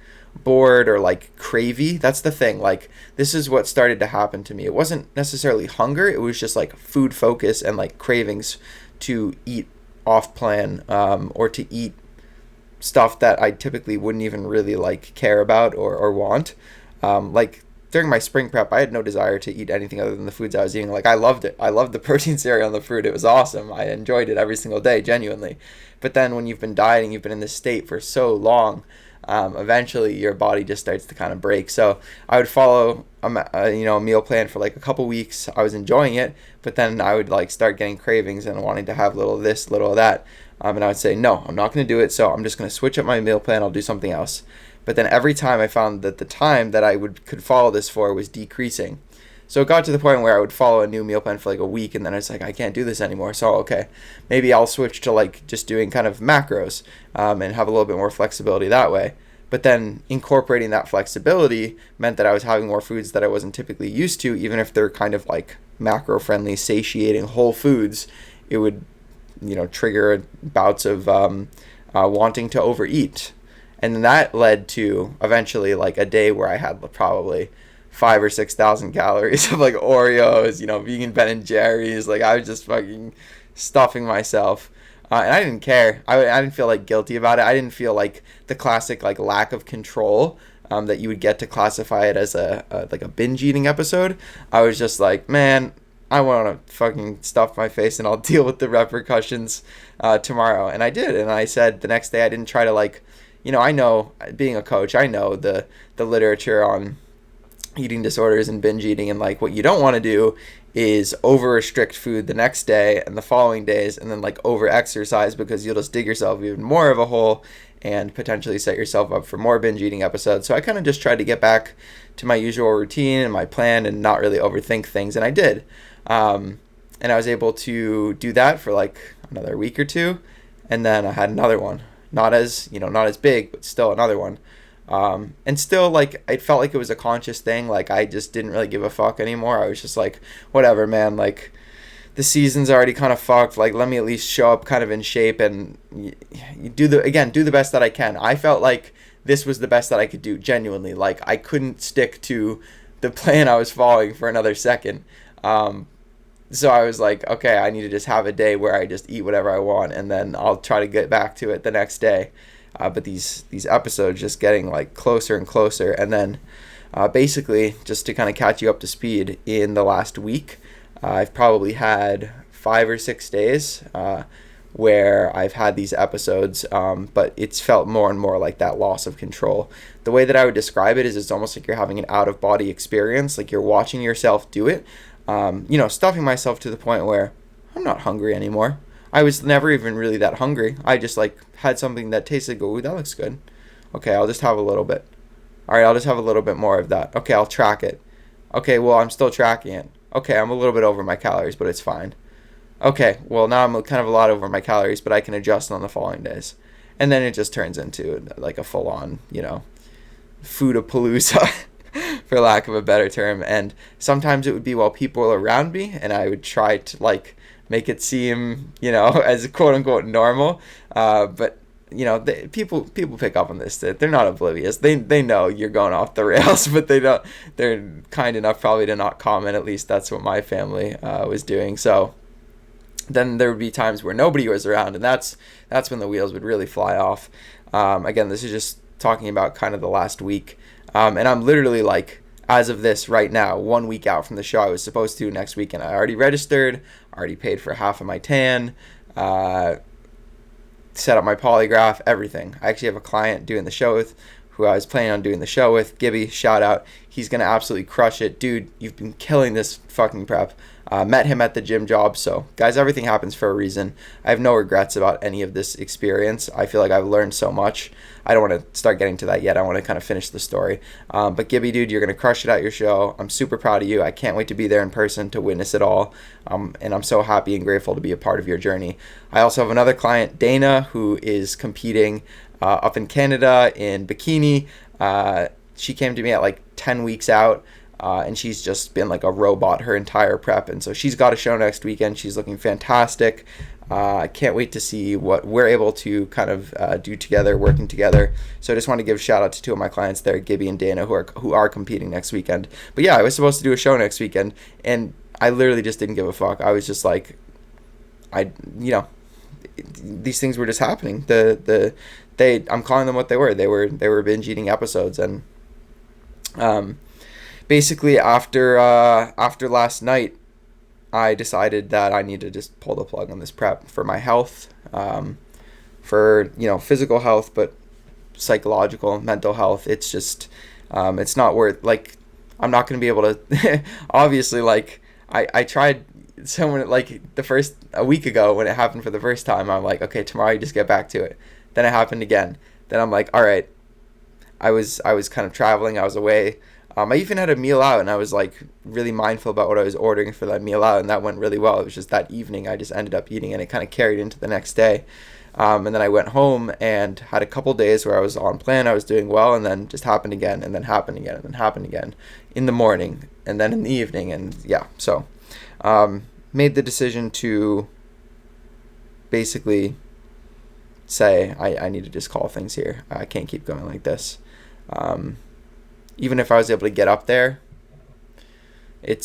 bored or like cravey. That's the thing. Like, this is what started to happen to me. It wasn't necessarily hunger. It was just like food focus and like cravings to eat off plan, or to eat stuff that I typically wouldn't even really like care about or want. Like during my spring prep, I had no desire to eat anything other than the foods I was eating. Like, I loved it. I loved the protein cereal and the fruit. It was awesome. I enjoyed it every single day, genuinely. But then when you've been dieting, you've been in this state for so long, eventually your body just starts to kind of break. So I would follow a meal plan for like a couple weeks. I was enjoying it, but then I would like start getting cravings and wanting to have little of this, little of that. And I would say, no, I'm not going to do it. So I'm just going to switch up my meal plan. I'll do something else. But then every time I found that the time that I could follow this for was decreasing. So it got to the point where I would follow a new meal plan for like a week, and then it's like, I can't do this anymore. So, okay, maybe I'll switch to like just doing kind of macros, and have a little bit more flexibility that way. But then incorporating that flexibility meant that I was having more foods that I wasn't typically used to, even if they're kind of like macro-friendly, satiating whole foods. It would, trigger bouts of wanting to overeat. And then that led to eventually like a day where I had probably 5,000 or 6,000 calories of like Oreos, vegan Ben and Jerry's. Like, I was just fucking stuffing myself. And I didn't care. I didn't feel like guilty about it. I didn't feel like the classic like lack of control that you would get to classify it as a binge eating episode. I was just like, man, I want to fucking stuff my face and I'll deal with the repercussions tomorrow. And I did. And I said the next day I didn't try to like, I know, being a coach, I know the literature on eating disorders and binge eating, and like what you don't want to do is over restrict food the next day and the following days, and then like over exercise, because you'll just dig yourself even more of a hole and potentially set yourself up for more binge eating episodes. So I kind of just tried to get back to my usual routine and my plan and not really overthink things, and I did. And I was able to do that for like another week or two, and then I had another one. Not as big, but still another one. And still, like, it felt like it was a conscious thing. Like, I just didn't really give a fuck anymore. I was just like, whatever, man. Like, the season's already kind of fucked. Like, let me at least show up kind of in shape and do the best that I can. I felt like this was the best that I could do, genuinely. Like, I couldn't stick to the plan I was following for another second. So I was like, okay, I need to just have a day where I just eat whatever I want, and then I'll try to get back to it the next day. But these episodes just getting like closer and closer, and then basically just to kind of catch you up to speed, in the last week, I've probably had 5 or 6 days where I've had these episodes, but it's felt more and more like that loss of control. The way that I would describe it is it's almost like you're having an out-of-body experience, like you're watching yourself do it. Stuffing myself to the point where I'm not hungry anymore. I was never even really that hungry. I just like had something that tasted good. Ooh, that looks good. Okay, I'll just have a little bit. All right, I'll just have a little bit more of that. Okay, I'll track it. Okay, well, I'm still tracking it. Okay, I'm a little bit over my calories, but it's fine. Okay, well, now I'm kind of a lot over my calories, but I can adjust on the following days. And then it just turns into like a full-on, food-a-palooza. For lack of a better term. And sometimes it would be while people are around me, and I would try to like make it seem as quote unquote normal, but people pick up on this. That they're not oblivious. They know you're going off the rails, but they're kind enough probably to not comment. At least that's what my family was doing. So then there would be times where nobody was around, and that's when the wheels would really fly off. Again, this is just talking about kind of the last week. And I'm literally like, as of this right now, 1 week out from the show I was supposed to next week, and I already registered, already paid for half of my tan, set up my polygraph, everything. I actually have a client doing the show with, who I was planning on doing the show with, Gibby, shout out. He's going to absolutely crush it. Dude, you've been killing this fucking prep. Met him at the gym job. So, guys, everything happens for a reason. I have no regrets about any of this experience. I feel like I've learned so much. I don't want to start getting to that yet. I want to kind of finish the story. But Gibby, dude, you're going to crush it at your show. I'm super proud of you. I can't wait to be there in person to witness it all. And I'm so happy and grateful to be a part of your journey. I also have another client, Dana, who is competing up in Canada in bikini. She came to me at like 10 weeks out. And she's just been like a robot her entire prep. And so she's got a show next weekend. She's looking fantastic. I can't wait to see what we're able to kind of do together, working together. So I just want to give a shout out to two of my clients there, Gibby and Dana, who are competing next weekend. But yeah, I was supposed to do a show next weekend, and I literally just didn't give a fuck. I was just like, these things were just happening. I'm calling them what they were. They were binge eating episodes, and basically after last night, I decided that I need to just pull the plug on this prep for my health, for physical health, but psychological, mental health. It's just it's not worth, like, I'm not going to be able to obviously, like, I tried someone like a week ago when it happened for the first time. I'm like, okay, tomorrow you just get back to it. Then it happened again. Then I'm like, all right, I was kind of traveling, I was away. I even had a meal out, and I was like really mindful about what I was ordering for that meal out, and that went really well. It was just that evening I just ended up eating, and it kind of carried into the next day. And then I went home and had a couple days where I was on plan, I was doing well, and then just happened again, and then happened again, and then happened again in the morning, and then in the evening, and yeah. So made the decision to basically say I need to just call things here. I can't keep going like this. Even if I was able to get up there, and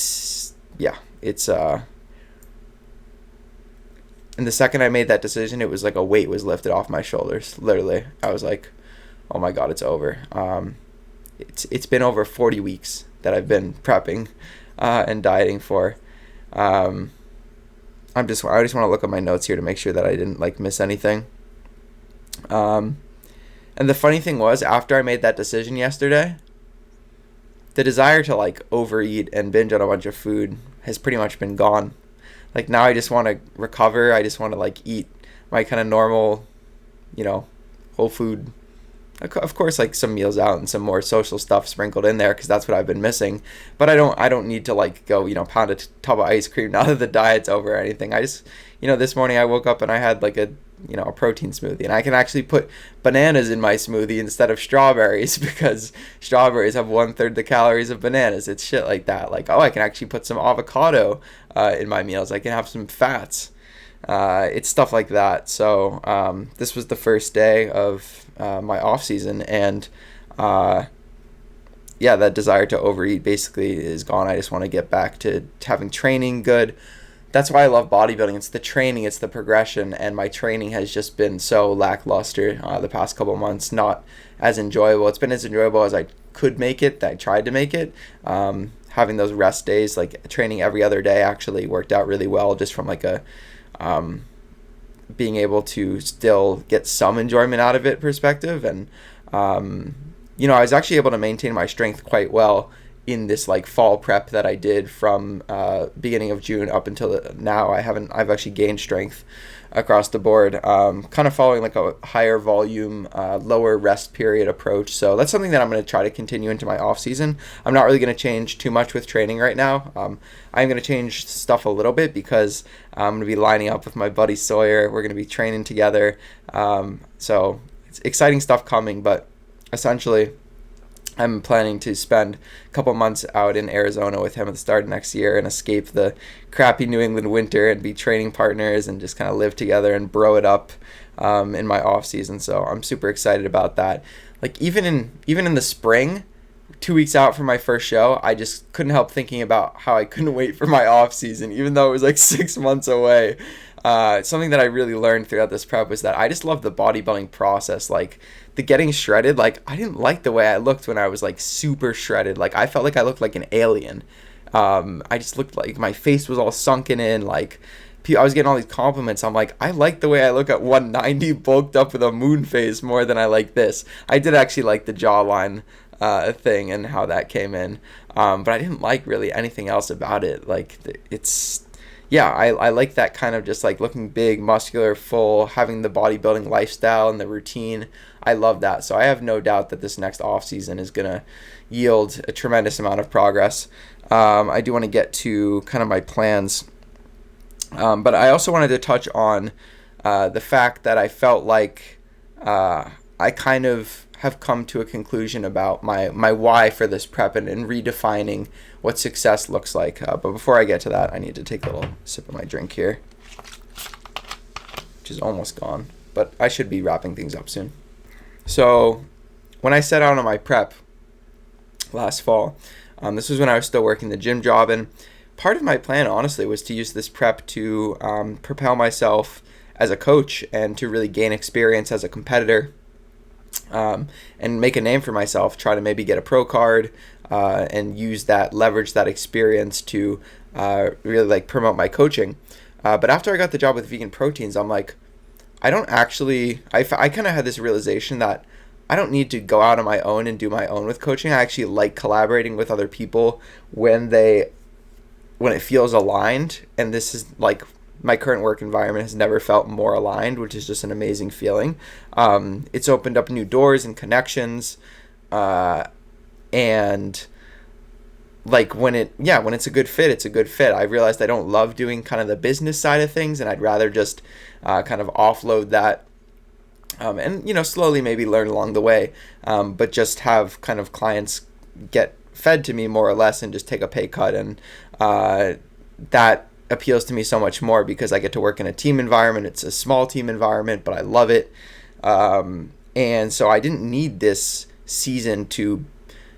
the second I made that decision, it was like a weight was lifted off my shoulders. Literally, I was like, oh my God, it's over. It's been over 40 weeks that I've been prepping and dieting for. I just want to look at my notes here to make sure that I didn't like miss anything. And the funny thing was, after I made that decision yesterday, the desire to like overeat and binge on a bunch of food has pretty much been gone. Like, now I just want to recover. I just want to like eat my kind of normal, whole food. Of course, like some meals out and some more social stuff sprinkled in there, because that's what I've been missing. But I don't need to like go, pound a tub of ice cream now that the diet's over or anything. I just, this morning I woke up and I had like a protein smoothie, and I can actually put bananas in my smoothie instead of strawberries, because strawberries have 1/3 the calories of bananas. It's shit like that. Like, I can actually put some avocado in my meals. I can have some fats. It's stuff like that. So this was the first day of my off season, and that desire to overeat basically is gone. I just want to get back to having training good. That's why I love bodybuilding. It's the training, it's the progression, and my training has just been so lackluster the past couple months. Not as enjoyable. It's been as enjoyable as I could make it, that I tried to make it. Having those rest days, like training every other day, actually worked out really well, just from like a being able to still get some enjoyment out of it perspective. And I was actually able to maintain my strength quite well in this like fall prep that I did from beginning of June up until now. I've actually gained strength across the board, kind of following like a higher volume, lower rest period approach. So that's something that I'm going to try to continue into my off season. I'm not really going to change too much with training right now. I'm going to change stuff a little bit because I'm going to be lining up with my buddy Sawyer. We're going to be training together. So it's exciting stuff coming, but essentially I'm planning to spend a couple months out in Arizona with him at the start of next year and escape the crappy New England winter and be training partners and just kind of live together and bro it up in my off season. So I'm super excited about that. Like even in the spring, 2 weeks out from my first show, I just couldn't help thinking about how I couldn't wait for my off season, even though it was like 6 months away. Something that I really learned throughout this prep was that I just love the bodybuilding process. Like the getting shredded, like I didn't like the way I looked when I was like super shredded. Like I felt like I looked like an alien. I just looked like my face was all sunken in. Like I was getting all these compliments. I'm like, I like the way I look at 190 bulked up with a moon face more than I like this. I did actually like the jawline thing and how that came in. But I didn't like really anything else about it. Like I like that kind of just like looking big, muscular, full, having the bodybuilding lifestyle and the routine. I love that. So I have no doubt that this next off season is gonna yield a tremendous amount of progress. I do want to get to kind of my plans, but I also wanted to touch on the fact that I felt like I kind of have come to a conclusion about my why for this prep and redefining what success looks like. But before I get to that, I need to take a little sip of my drink here, which is almost gone, but I should be wrapping things up soon. So when I set out on my prep last fall, this was when I was still working the gym job, and part of my plan, honestly, was to use this prep to propel myself as a coach and to really gain experience as a competitor, and make a name for myself, try to maybe get a pro card, and leverage that experience to really like promote my coaching. But after I got the job with Vegan Proteins, I'm like, I kind of had this realization that I don't need to go out on my own and do my own with coaching. I actually like collaborating with other people when it feels aligned. And this is like, my current work environment has never felt more aligned, which is just an amazing feeling. It's opened up new doors and connections. And like when it's a good fit, it's a good fit. I realized I don't love doing kind of the business side of things, and I'd rather just kind of offload that, and slowly maybe learn along the way, but just have kind of clients get fed to me more or less and just take a pay cut. And that appeals to me so much more because I get to work in a team environment. It's a small team environment, but I love it. And so I didn't need this season to,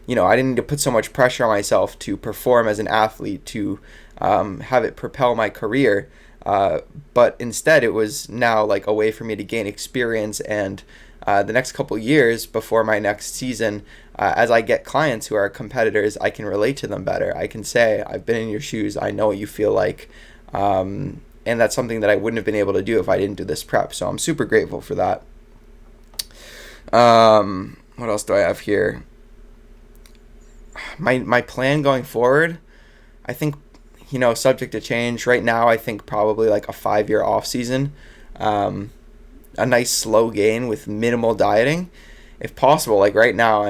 I didn't need to put so much pressure on myself to perform as an athlete, to have it propel my career. But instead it was now like a way for me to gain experience, and the next couple years before my next season, as I get clients who are competitors, I can relate to them better. I can say, I've been in your shoes, I know what you feel like, and that's something that I wouldn't have been able to do if I didn't do this prep. So I'm super grateful for that. What else do I have here? My plan going forward, I think, subject to change. Right now, I think probably like a 5-year off season, a nice slow gain with minimal dieting, if possible. Like right now,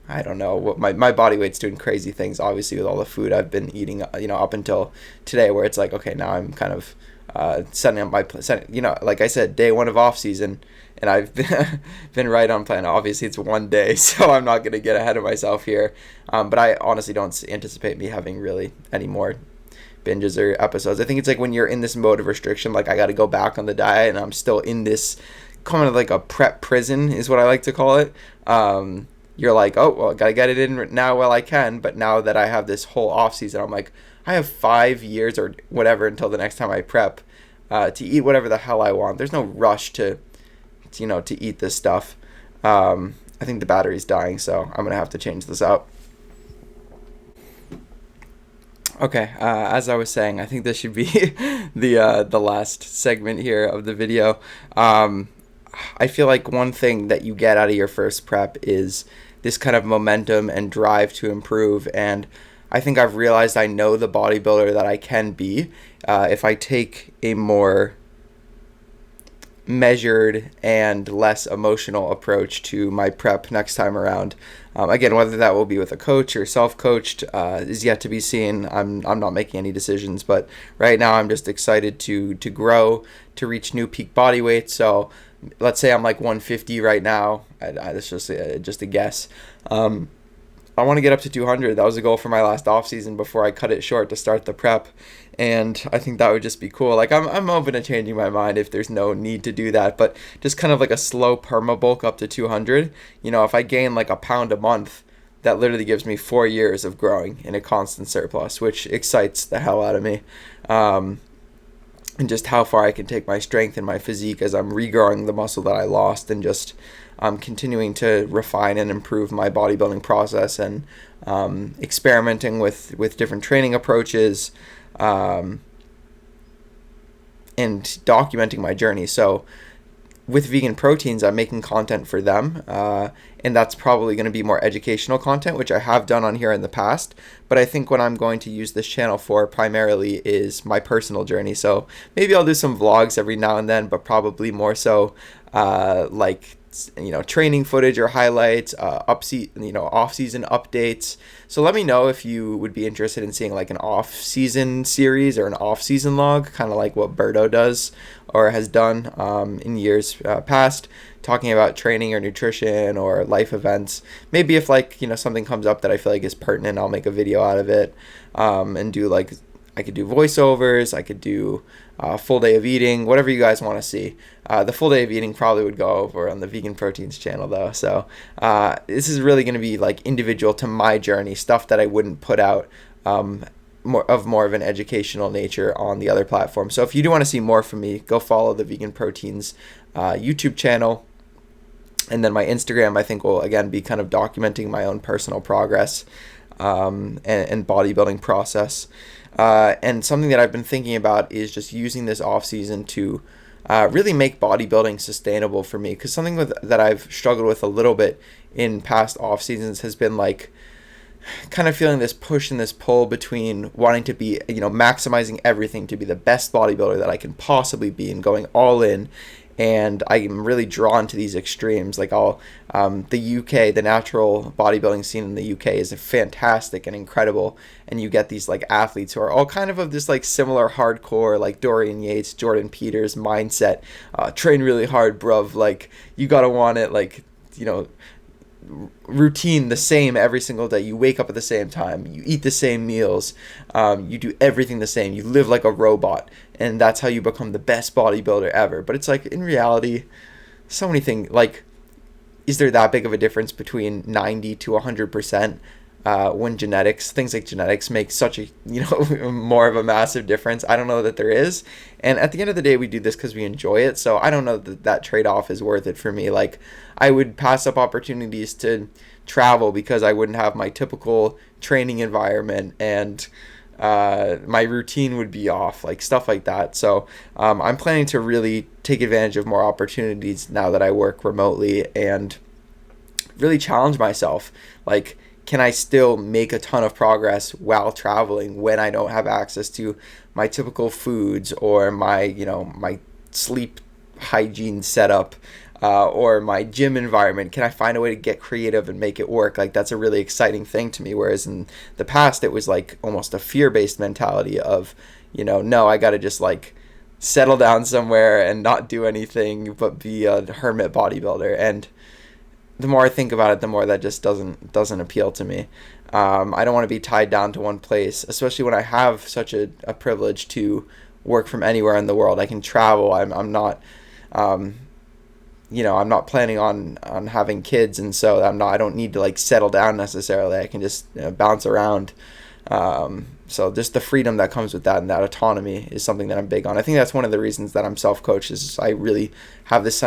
I don't know what my body weight's doing crazy things, obviously, with all the food I've been eating, up until today, where it's like, okay, now I'm kind of setting up like I said, day 1 of off season, and I've been right on plan. Obviously, it's 1 day, so I'm not going to get ahead of myself here. But I honestly don't anticipate me having really any more binges or episodes. I think it's like when you're in this mode of restriction, like I got to go back on the diet, and I'm still in this kind of like a prep prison is what I like to call it. You're like, oh, well, I got to get it in now while I can. But now that I have this whole off season, I'm like, I have 5 years or whatever until the next time I prep to eat whatever the hell I want. There's no rush to eat this stuff. I think the battery's dying, so I'm gonna have to change this out. Okay, as I was saying, I think this should be the last segment here of the video. I feel like one thing that you get out of your first prep is this kind of momentum and drive to improve, and I think I've realized I know the bodybuilder that I can be if I take a more measured and less emotional approach to my prep next time around. Again, whether that will be with a coach or self-coached is yet to be seen. I'm not making any decisions, but right now I'm just excited to grow, to reach new peak body weight. So let's say I'm like 150 right now. That's just a guess. I want to get up to 200. That was a goal for my last off season before I cut it short to start the prep, and I think that would just be cool. Like I'm open to changing my mind if there's no need to do that, but just kind of like a slow perma bulk up to 200. If I gain like a pound a month, that literally gives me 4 years of growing in a constant surplus, which excites the hell out of me. And just how far I can take my strength and my physique as I'm regrowing the muscle that I lost, and just continuing to refine and improve my bodybuilding process, and experimenting with different training approaches, and documenting my journey. So with vegan proteins, I'm making content for them, and that's probably going to be more educational content, which I have done on here in the past. But I think what I'm going to use this channel for primarily is my personal journey. So maybe I'll do some vlogs every now and then, but probably more so like training footage or highlights, off-season updates. So let me know if you would be interested in seeing like an off-season series or an off-season log, kind of like what Berto does or has done in years past, talking about training or nutrition or life events. Maybe if something comes up that I feel like is pertinent, I'll make a video out of it, and do like, I could do voiceovers, I could do full day of eating, whatever you guys want to see. The full day of eating probably would go over on the Vegan Proteins channel though. So this is really going to be like individual to my journey, stuff that I wouldn't put out more of an educational nature on the other platforms. So if you do want to see more from me, go follow the Vegan Proteins YouTube channel. And then my Instagram, I think, will again be kind of documenting my own personal progress and bodybuilding process. And something that I've been thinking about is just using this off season to really make bodybuilding sustainable for me. Because something that I've struggled with a little bit in past off seasons has been like kind of feeling this push and this pull between wanting to be, maximizing everything to be the best bodybuilder that I can possibly be and going all in. And I'm really drawn to these extremes. Like the UK, the natural bodybuilding scene in the UK is fantastic and incredible. And you get these like athletes who are all kind of this like similar hardcore, like Dorian Yates, Jordan Peters mindset. Train really hard, bruv. Like you gotta want it. Like routine the same every single day. You wake up at the same time, you eat the same meals, you do everything the same, you live like a robot, and that's how you become the best bodybuilder ever. But it's like, in reality, so many things, like, is there that big of a difference between 90 to 100% when things like genetics make such a more of a massive difference? I don't know that there is. And at the end of the day, we do this because we enjoy it. So I don't know that trade-off is worth it for me. Like, I would pass up opportunities to travel because I wouldn't have my typical training environment, and my routine would be off, like stuff like that. So I'm planning to really take advantage of more opportunities now that I work remotely and really challenge myself. Like, can I still make a ton of progress while traveling when I don't have access to my typical foods or my my sleep hygiene setup or my gym environment? Can I find a way to get creative and make it work? Like, that's a really exciting thing to me. Whereas in the past, it was like almost a fear-based mentality of, no, I got to just like settle down somewhere and not do anything but be a hermit bodybuilder. And the more I think about it, the more that just doesn't appeal to me. I don't want to be tied down to one place, especially when I have such a privilege to work from anywhere in the world. I can travel. I'm not, I'm not planning on having kids, and so I don't need to like settle down necessarily. I can just bounce around. So just the freedom that comes with that and that autonomy is something that I'm big on. I think that's one of the reasons that I'm self-coached, is I really have this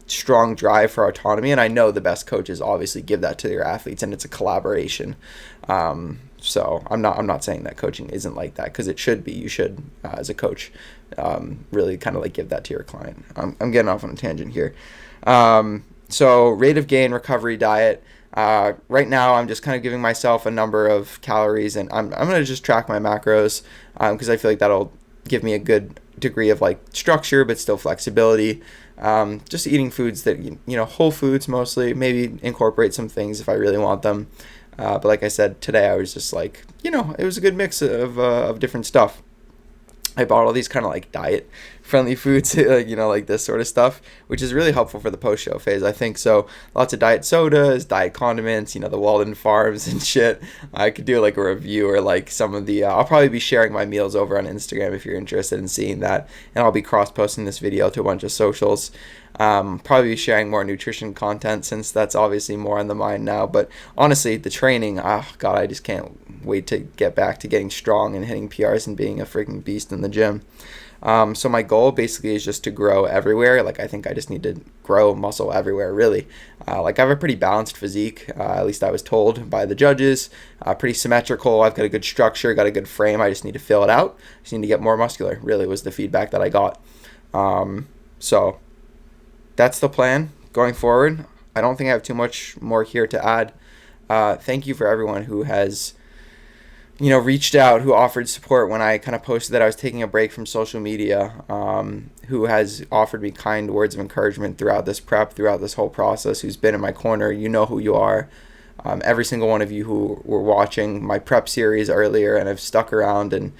strong drive for autonomy, and I know the best coaches obviously give that to their athletes, and it's a collaboration. So I'm not saying that coaching isn't like that, because it should be. You should, as a coach, really kind of like give that to your client. I'm getting off on a tangent here. So rate of gain, recovery, diet. Right now, I'm just kind of giving myself a number of calories, and I'm going to just track my macros because I feel like that'll give me a good degree of like structure, but still flexibility. Just eating foods that, whole foods mostly, maybe incorporate some things if I really want them. But like I said, today I was just like, it was a good mix of different stuff. I bought all these kind of like diet friendly foods, like this sort of stuff, which is really helpful for the post-show phase, I think. So lots of diet sodas, diet condiments, the Walden Farms and shit. I could do like a review or like some of the, I'll probably be sharing my meals over on Instagram if you're interested in seeing that. And I'll be cross-posting this video to a bunch of socials. Probably be sharing more nutrition content, since that's obviously more on the mind now. But honestly, the training, God, I just can't wait to get back to getting strong and hitting PRs and being a freaking beast in the gym. So my goal basically is just to grow everywhere. Like, I think I just need to grow muscle everywhere, really. Like, I have a pretty balanced physique, at least I was told by the judges. Pretty symmetrical. I've got a good structure, got a good frame. I just need to fill it out. Just need to get more muscular, really, was the feedback that I got. So that's the plan going forward. I don't think I have too much more here to add. Thank you for everyone who has, reached out, who offered support when I kind of posted that I was taking a break from social media, who has offered me kind words of encouragement throughout this prep, throughout this whole process, who's been in my corner. You know who you are. Every single one of you who were watching my prep series earlier and have stuck around and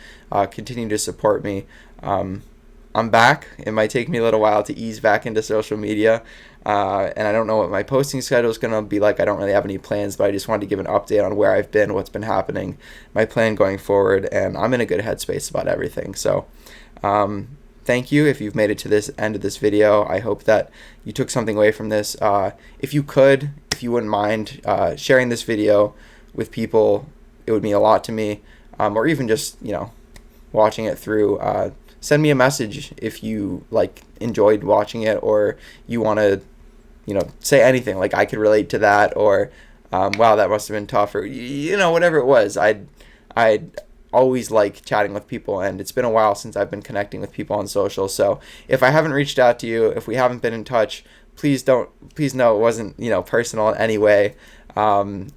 continue to support me. I'm back. It might take me a little while to ease back into social media. And I don't know what my posting schedule is going to be like. I don't really have any plans, but I just wanted to give an update on where I've been, what's been happening, my plan going forward, and I'm in a good headspace about everything. So thank you if you've made it to this end of this video. I hope that you took something away from this. If you wouldn't mind sharing this video with people, it would mean a lot to me. Or even just, watching it through. Send me a message if you enjoyed watching it, or you want to say anything, like I could relate to that, or wow, that must have been tough, or whatever it was. I'd always like chatting with people, and it's been a while since I've been connecting with people on social. So if I haven't reached out to you, if we haven't been in touch, please know it wasn't personal in any way. And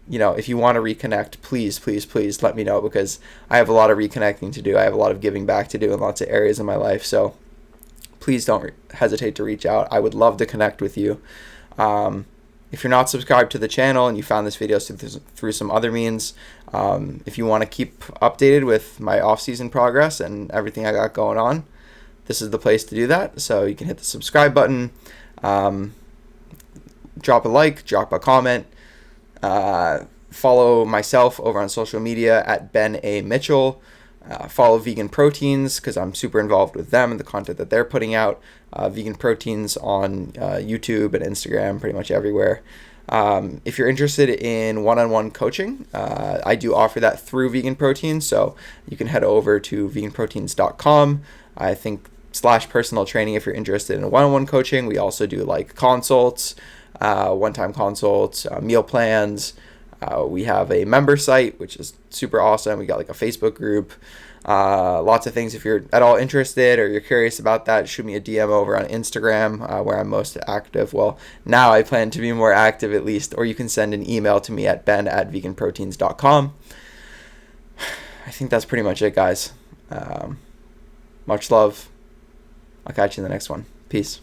if you want to reconnect, please let me know, because I have a lot of reconnecting to do. I have a lot of giving back to do in lots of areas in my life. So please don't hesitate to reach out. I would love to connect with you. If you're not subscribed to the channel and you found this video through some other means, if you want to keep updated with my off-season progress and everything I got going on, this is the place to do that. So you can hit the subscribe button, drop a like, drop a comment, follow myself over on social media at Ben A. Mitchell. Follow Vegan Proteins, because I'm super involved with them and the content that they're putting out. Vegan Proteins on YouTube and Instagram, pretty much everywhere. If you're interested in one-on-one coaching, I do offer that through Vegan Proteins, so you can head over to veganproteins.com. I think /personal training if you're interested in one-on-one coaching. We also do consults, one-time consults, meal plans. We have a member site, which is super awesome. We got a Facebook group, lots of things. If you're at all interested or you're curious about that, shoot me a DM over on Instagram, where I'm most active. Well, now I plan to be more active at least, or you can send an email to me at ben@veganproteins.com. I think that's pretty much it, guys. Much love. I'll catch you in the next one. Peace.